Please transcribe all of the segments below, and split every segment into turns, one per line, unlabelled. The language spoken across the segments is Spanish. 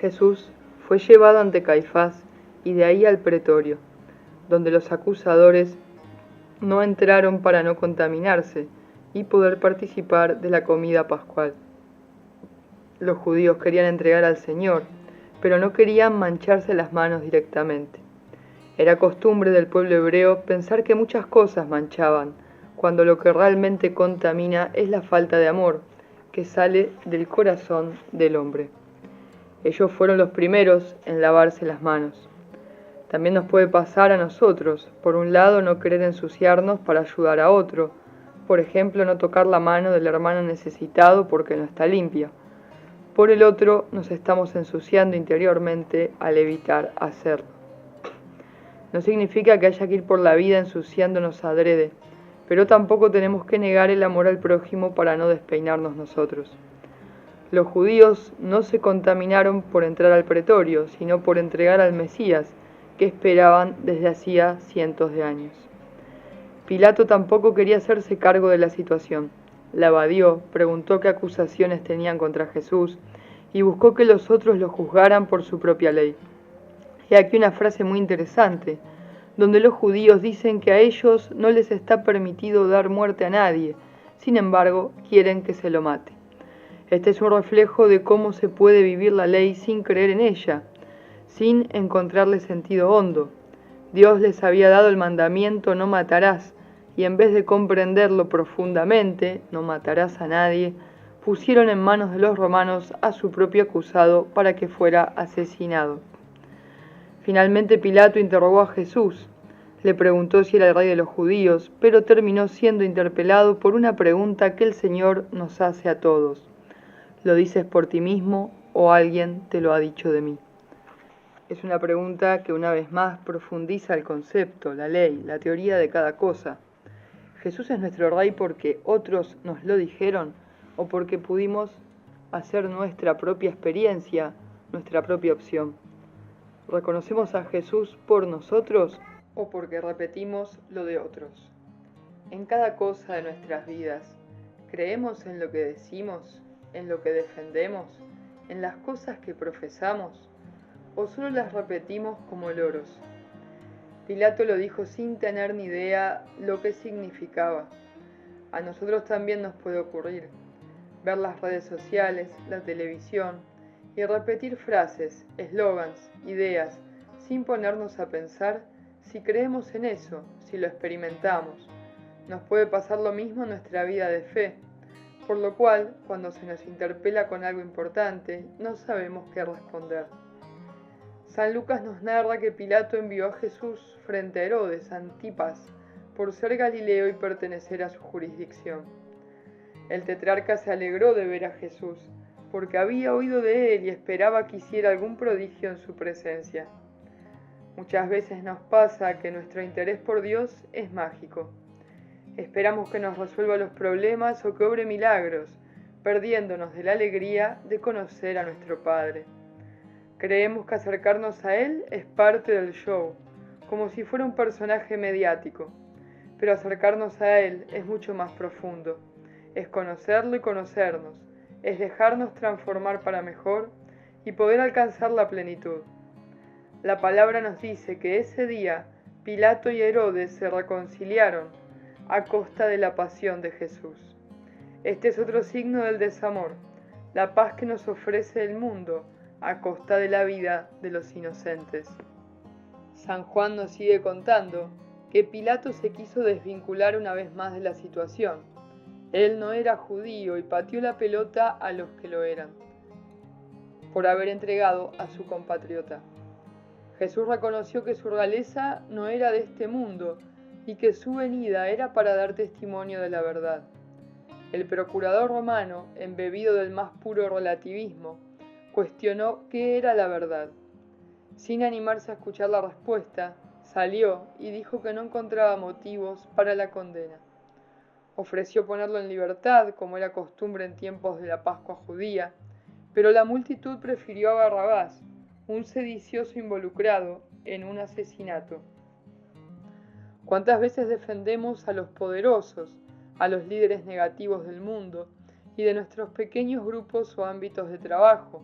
Jesús fue llevado ante Caifás y de ahí al pretorio, donde los acusadores no entraron para no contaminarse y poder participar de la comida pascual. Los judíos querían entregar al Señor, pero no querían mancharse las manos directamente. Era costumbre del pueblo hebreo pensar que muchas cosas manchaban, cuando lo que realmente contamina es la falta de amor que sale del corazón del hombre. Ellos fueron los primeros en lavarse las manos. También nos puede pasar a nosotros, por un lado, no querer ensuciarnos para ayudar a otro, por ejemplo, no tocar la mano del hermano necesitado porque no está limpia. Por el otro, nos estamos ensuciando interiormente al evitar hacerlo. No significa que haya que ir por la vida ensuciándonos adrede, pero tampoco tenemos que negar el amor al prójimo para no despeinarnos nosotros. Los judíos no se contaminaron por entrar al pretorio, sino por entregar al Mesías, que esperaban desde hacía cientos de años. Pilato tampoco quería hacerse cargo de la situación. La evadió, preguntó qué acusaciones tenían contra Jesús y buscó que los otros lo juzgaran por su propia ley. He aquí una frase muy interesante, donde los judíos dicen que a ellos no les está permitido dar muerte a nadie, sin embargo, quieren que se lo mate. Este es un reflejo de cómo se puede vivir la ley sin creer en ella, sin encontrarle sentido hondo. Dios les había dado el mandamiento no matarás, y en vez de comprenderlo profundamente, no matarás a nadie, pusieron en manos de los romanos a su propio acusado para que fuera asesinado. Finalmente Pilato interrogó a Jesús, le preguntó si era el rey de los judíos, pero terminó siendo interpelado por una pregunta que el Señor nos hace a todos. ¿Lo dices por ti mismo o alguien te lo ha dicho de mí? Es una pregunta que una vez más profundiza el concepto, la ley, la teoría de cada cosa. ¿Jesús es nuestro rey porque otros nos lo dijeron o porque pudimos hacer nuestra propia experiencia, nuestra propia opción? ¿Reconocemos a Jesús por nosotros o porque repetimos lo de otros? En cada cosa de nuestras vidas, ¿creemos en lo que decimos, en lo que defendemos, en las cosas que profesamos, o solo las repetimos como loros? Pilato lo dijo sin tener ni idea lo que significaba. A nosotros también nos puede ocurrir ver las redes sociales, la televisión y repetir frases, eslogans, ideas, sin ponernos a pensar si creemos en eso, si lo experimentamos. Nos puede pasar lo mismo en nuestra vida de fe, por lo cual, cuando se nos interpela con algo importante, no sabemos qué responder. San Lucas nos narra que Pilato envió a Jesús frente a Herodes Antipas por ser Galileo y pertenecer a su jurisdicción. El tetrarca se alegró de ver a Jesús, porque había oído de él y esperaba que hiciera algún prodigio en su presencia. Muchas veces nos pasa que nuestro interés por Dios es mágico. Esperamos que nos resuelva los problemas o que obre milagros, perdiéndonos de la alegría de conocer a nuestro Padre. Creemos que acercarnos a Él es parte del show, como si fuera un personaje mediático, pero acercarnos a Él es mucho más profundo. Es conocerlo y conocernos, es dejarnos transformar para mejor y poder alcanzar la plenitud. La palabra nos dice que ese día Pilato y Herodes se reconciliaron a costa de la pasión de Jesús. Este es otro signo del desamor, la paz que nos ofrece el mundo a costa de la vida de los inocentes. San Juan nos sigue contando que Pilato se quiso desvincular una vez más de la situación. Él no era judío y pateó la pelota a los que lo eran, por haber entregado a su compatriota. Jesús reconoció que su realeza no era de este mundo y que su venida era para dar testimonio de la verdad. El procurador romano, embebido del más puro relativismo, cuestionó qué era la verdad. Sin animarse a escuchar la respuesta, salió y dijo que no encontraba motivos para la condena. Ofreció ponerlo en libertad, como era costumbre en tiempos de la Pascua judía, pero la multitud prefirió a Barrabás, un sedicioso involucrado en un asesinato. ¿Cuántas veces defendemos a los poderosos, a los líderes negativos del mundo y de nuestros pequeños grupos o ámbitos de trabajo,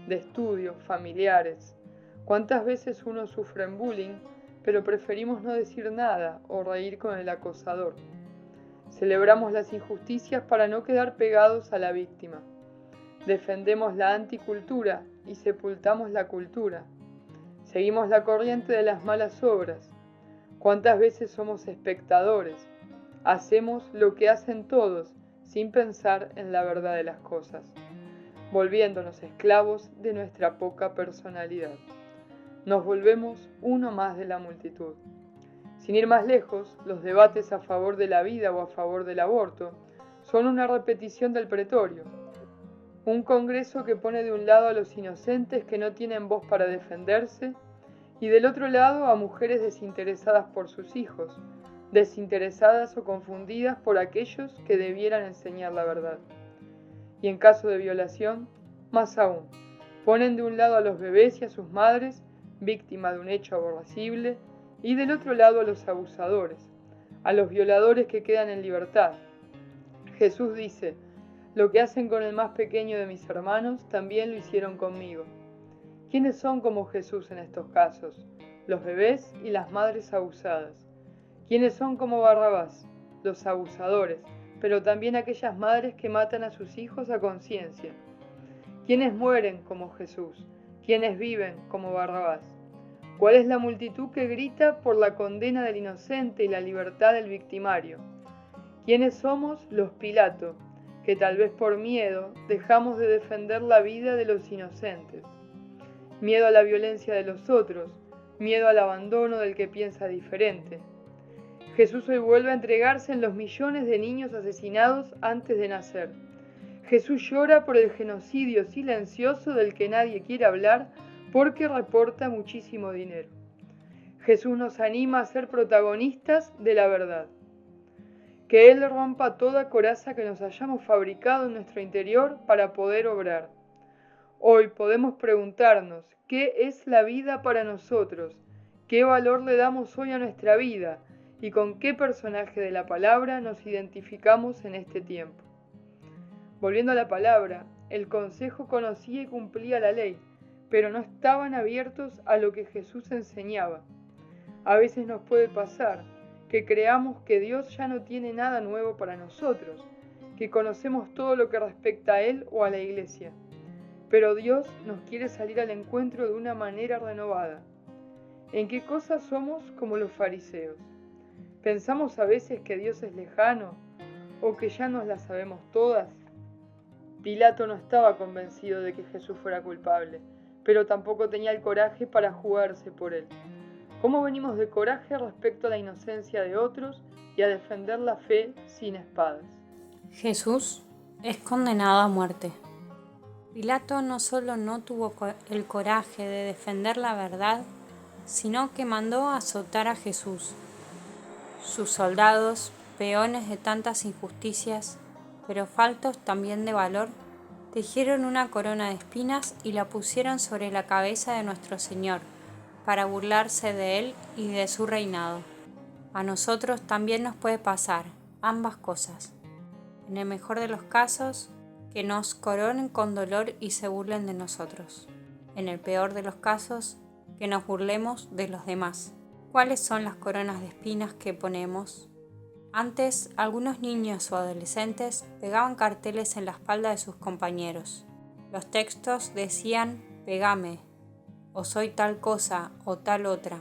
de estudio, familiares. ¿Cuántas veces uno sufre en bullying, pero preferimos no decir nada o reír con el acosador? Celebramos las injusticias para no quedar pegados a la víctima. Defendemos la anticultura y sepultamos la cultura. Seguimos la corriente de las malas obras. ¿Cuántas veces somos espectadores? Hacemos lo que hacen todos sin pensar en la verdad de las cosas, volviéndonos esclavos de nuestra poca personalidad. Nos volvemos uno más de la multitud. Sin ir más lejos, los debates a favor de la vida o a favor del aborto son una repetición del pretorio. Un congreso que pone de un lado a los inocentes que no tienen voz para defenderse y del otro lado a mujeres desinteresadas por sus hijos, desinteresadas o confundidas por aquellos que debieran enseñar la verdad. Y en caso de violación, más aún, ponen de un lado a los bebés y a sus madres, víctimas de un hecho aborrecible, y del otro lado a los abusadores, a los violadores que quedan en libertad. Jesús dice: lo que hacen con el más pequeño de mis hermanos, también lo hicieron conmigo. ¿Quiénes son como Jesús en estos casos? Los bebés y las madres abusadas. ¿Quiénes son como Barrabás? Los abusadores, pero también aquellas madres que matan a sus hijos a conciencia. ¿Quiénes mueren como Jesús? ¿Quiénes viven como Barrabás? ¿Cuál es la multitud que grita por la condena del inocente y la libertad del victimario? ¿Quiénes somos los Pilato, que tal vez por miedo dejamos de defender la vida de los inocentes? Miedo a la violencia de los otros, miedo al abandono del que piensa diferente. Jesús hoy vuelve a entregarse en los millones de niños asesinados antes de nacer. Jesús llora por el genocidio silencioso del que nadie quiere hablar porque reporta muchísimo dinero. Jesús nos anima a ser protagonistas de la verdad. Que Él rompa toda coraza que nos hayamos fabricado en nuestro interior para poder obrar. Hoy podemos preguntarnos: ¿qué es la vida para nosotros? ¿Qué valor le damos hoy a nuestra vida? ¿Y con qué personaje de la palabra nos identificamos en este tiempo? Volviendo a la palabra, el consejo conocía y cumplía la ley, pero no estaban abiertos a lo que Jesús enseñaba. A veces nos puede pasar que creamos que Dios ya no tiene nada nuevo para nosotros, que conocemos todo lo que respecta a Él o a la iglesia. Pero Dios nos quiere salir al encuentro de una manera renovada. ¿En qué cosas somos como los fariseos? ¿Pensamos a veces que Dios es lejano o que ya nos las sabemos todas? Pilato no estaba convencido de que Jesús fuera culpable, pero tampoco tenía el coraje para jugarse por él. ¿Cómo venimos de coraje respecto a la inocencia de otros y a defender la fe sin espadas?
Jesús es condenado a muerte. Pilato no solo no tuvo el coraje de defender la verdad, sino que mandó azotar a Jesús. Sus soldados, peones de tantas injusticias, pero faltos también de valor, tejieron una corona de espinas y la pusieron sobre la cabeza de nuestro Señor, para burlarse de Él y de su reinado. A nosotros también nos puede pasar ambas cosas. En el mejor de los casos, que nos coronen con dolor y se burlen de nosotros. En el peor de los casos, que nos burlemos de los demás. ¿Cuáles son las coronas de espinas que ponemos? Antes, algunos niños o adolescentes pegaban carteles en la espalda de sus compañeros. Los textos decían: «Pegame», o «soy tal cosa» o «tal otra».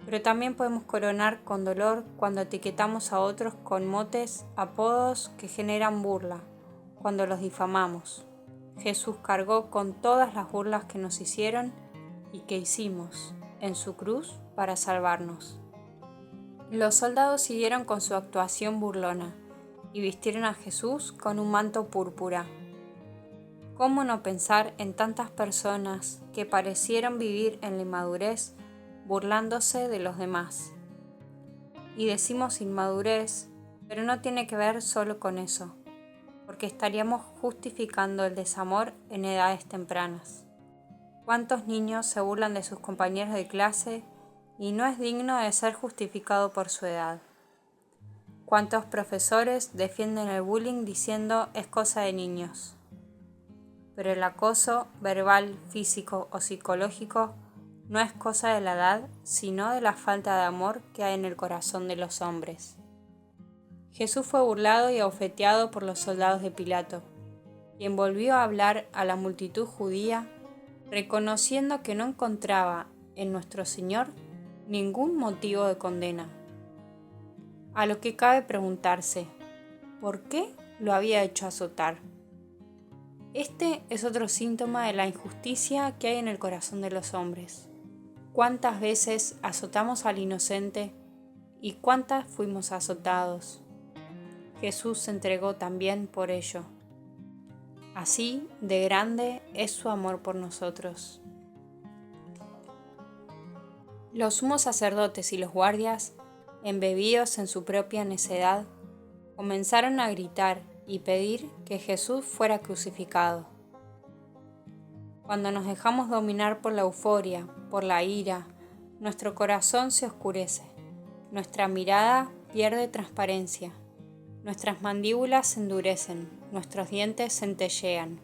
Pero también podemos coronar con dolor cuando etiquetamos a otros con motes, apodos que generan burla, cuando los difamamos. Jesús cargó con todas las burlas que nos hicieron y que hicimos en su cruz para salvarnos. Los soldados siguieron con su actuación burlona y vistieron a Jesús con un manto púrpura. ¿Cómo no pensar en tantas personas que parecieron vivir en la inmadurez, burlándose de los demás? Y decimos inmadurez, pero no tiene que ver solo con eso, porque estaríamos justificando el desamor en edades tempranas. ¿Cuántos niños se burlan de sus compañeros de clase y no es digno de ser justificado por su edad? ¿Cuántos profesores defienden el bullying diciendo es cosa de niños? pero el acoso verbal, físico o psicológico no es cosa de la edad, sino de la falta de amor que hay en el corazón de los hombres. Jesús fue burlado y abofeteado por los soldados de Pilato, quien volvió a hablar a la multitud judía, reconociendo que no encontraba en nuestro Señor ningún motivo de condena. A lo que cabe preguntarse, ¿por qué lo había hecho azotar? Este es otro síntoma de la injusticia que hay en el corazón de los hombres. ¿Cuántas veces azotamos al inocente y cuántas fuimos azotados? Jesús se entregó también por ello. Así de grande es su amor por nosotros. Los sumos sacerdotes y los guardias, embebidos en su propia necedad, comenzaron a gritar y pedir que Jesús fuera crucificado. Cuando nos dejamos dominar por la euforia, por la ira, nuestro corazón se oscurece, nuestra mirada pierde transparencia, nuestras mandíbulas se endurecen, nuestros dientes centellean.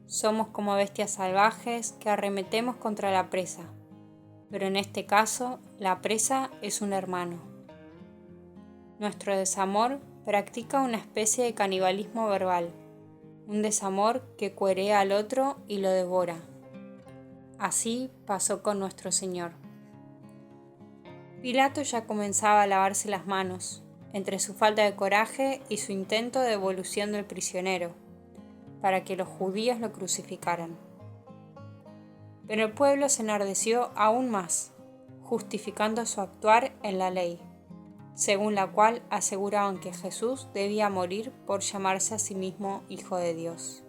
Somos como bestias salvajes que arremetemos contra la presa, pero en este caso la presa es un hermano. Nuestro desamor practica una especie de canibalismo verbal, un desamor que cuerea al otro y lo devora. Así pasó con nuestro Señor. Pilato ya comenzaba a lavarse las manos, entre su falta de coraje y su intento de devolución del prisionero, para que los judíos lo crucificaran. Pero el pueblo se enardeció aún más, justificando su actuar en la ley, según la cual aseguraban que Jesús debía morir por llamarse a sí mismo Hijo de Dios.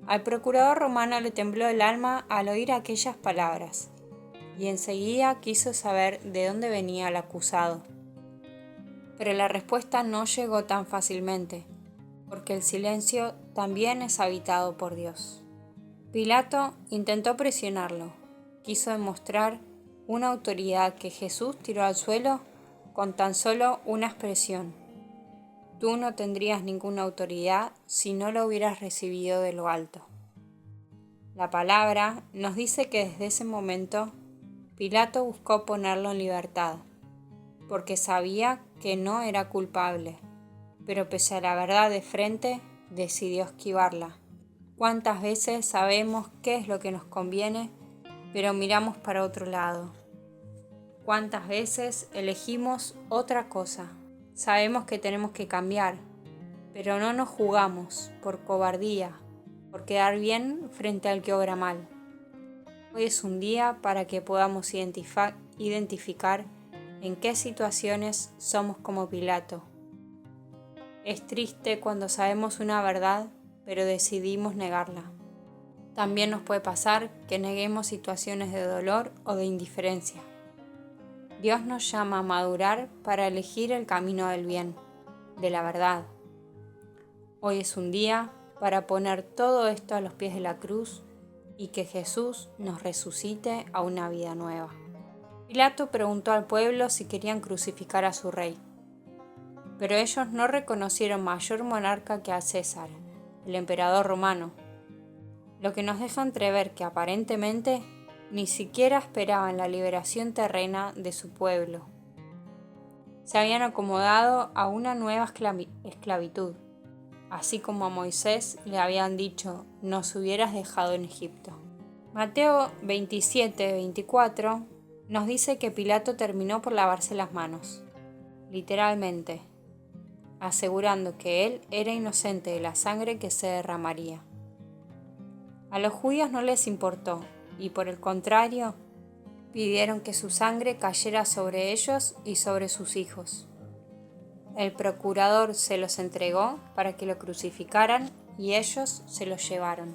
Al procurador romano le tembló el alma al oír aquellas palabras, y enseguida quiso saber de dónde venía el acusado. Pero la respuesta no llegó tan fácilmente, porque el silencio también es habitado por Dios. Pilato intentó presionarlo, quiso demostrar una autoridad que Jesús tiró al suelo con tan solo una expresión: tú no tendrías ninguna autoridad si no la hubieras recibido de lo alto. La palabra nos dice que desde ese momento Pilato buscó ponerlo en libertad, porque sabía que no era culpable, pero pese a la verdad de frente, decidió esquivarla. ¿Cuántas veces sabemos qué es lo que nos conviene, pero miramos para otro lado? ¿Cuántas veces elegimos otra cosa? Sabemos que tenemos que cambiar, pero no nos jugamos por cobardía, por quedar bien frente al que obra mal. Hoy es un día para que podamos identificar en qué situaciones somos como Pilato. Es triste cuando sabemos una verdad, pero decidimos negarla. También nos puede pasar que neguemos situaciones de dolor o de indiferencia. Dios nos llama a madurar para elegir el camino del bien, de la verdad. Hoy es un día para poner todo esto a los pies de la cruz y que Jesús nos resucite a una vida nueva. Pilato preguntó al pueblo si querían crucificar a su rey, pero ellos no reconocieron mayor monarca que a César, el emperador romano, lo que nos deja entrever que aparentemente ni siquiera esperaban la liberación terrena de su pueblo. Se habían acomodado a una nueva esclavitud, así como a Moisés le habían dicho: nos hubieras dejado en Egipto. Mateo 27-24 nos dice que Pilato terminó por lavarse las manos, literalmente, asegurando que él era inocente de la sangre que se derramaría. A los judíos no les importó, y por el contrario, pidieron que su sangre cayera sobre ellos y sobre sus hijos. El procurador se los entregó para que lo crucificaran y ellos se los llevaron.